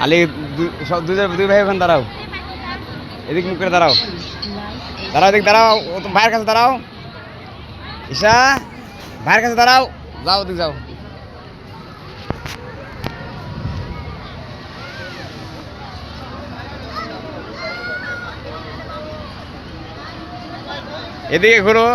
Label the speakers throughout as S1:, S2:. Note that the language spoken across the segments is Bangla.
S1: আলি সব দুই ভাই ওখানে দাঁড়াও, এদিক মুখ করে দাঁড়াও, দাঁড়াও এদিক দাঁড়াও, ও তো ভাইয়ের কাছে দাঁড়াও, ঈশা ভাইয়ের কাছে দাঁড়াও, যাও ওদিক যাও। এদিকে ঘুরো,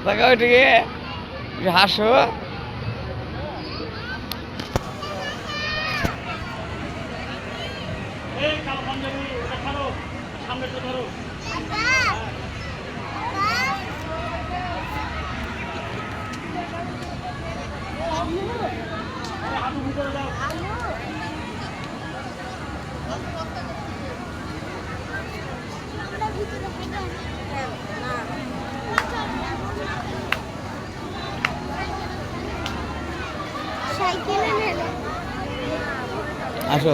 S1: তাকাও এদিকে, হাসো। আসো,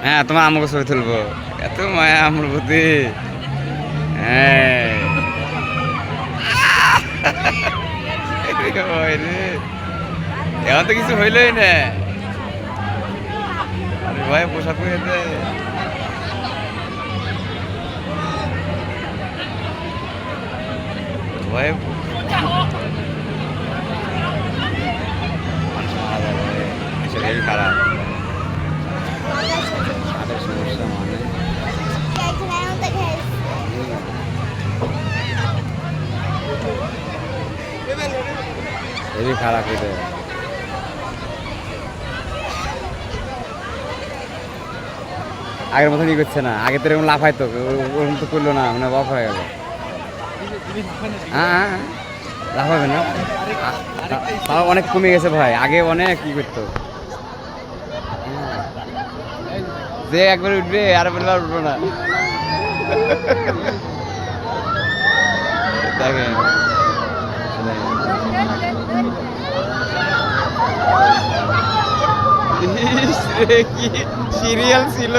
S1: হ্যাঁ তোমার আমাকে ছবি তুলবো, এত মায়া আমার প্রতি। হ্যাঁ এখন তো কিছু হইলই না, ভাই পোশাক হয়েছে। ভাই শরীর খারাপ, সমস্যা মানে শরীর খারাপ হইতে আগের মতন ই করছে না, আগে তো এরকম লাফাইতো, ওরকম তো করলো না, মানে অফ হয়ে গেল। হ্যাঁ লাফাবে না, তাও অনেক কমে গেছে ভাই, আগে অনেক কি করতো, যে একবার উঠবে আর বলবার উঠবো না। দেখেন কি সিরিয়াল ছিল,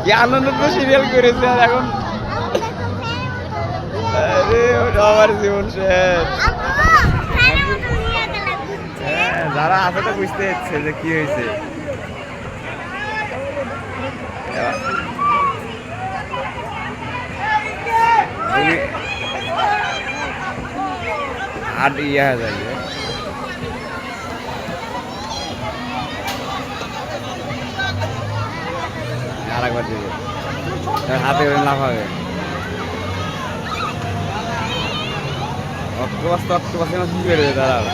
S1: কি আনন্দ তো সিরিয়াল করেছে, আর এখন আমার জীবন শেষ। যারা আছে তো বুঝতে পারছে যে কি হয়েছে। আর ইয়ে হয়ে যাবে, আর একবার দিবে, হাতে লাভ হবে। অক্টোপাস তো অক্টোপাসের মতো কি বেরোবে, দাঁড়াও।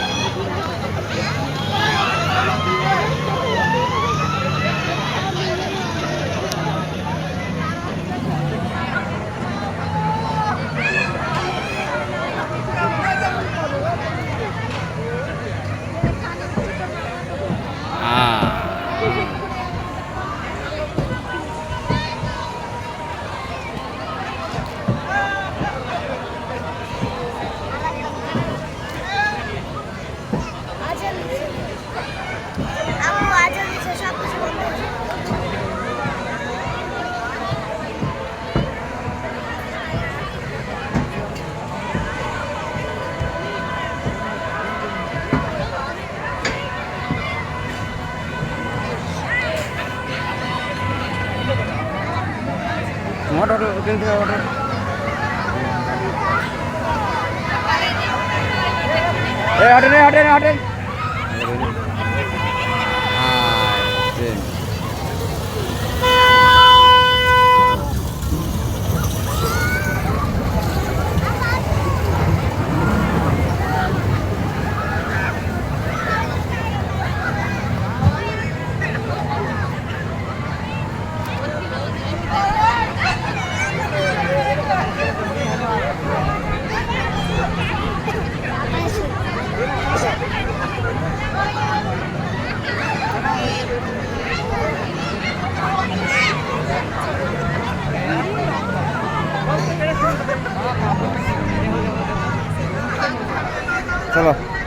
S1: অটো ওখান থেকে অটো, হটেন হটেন হটেন। চলো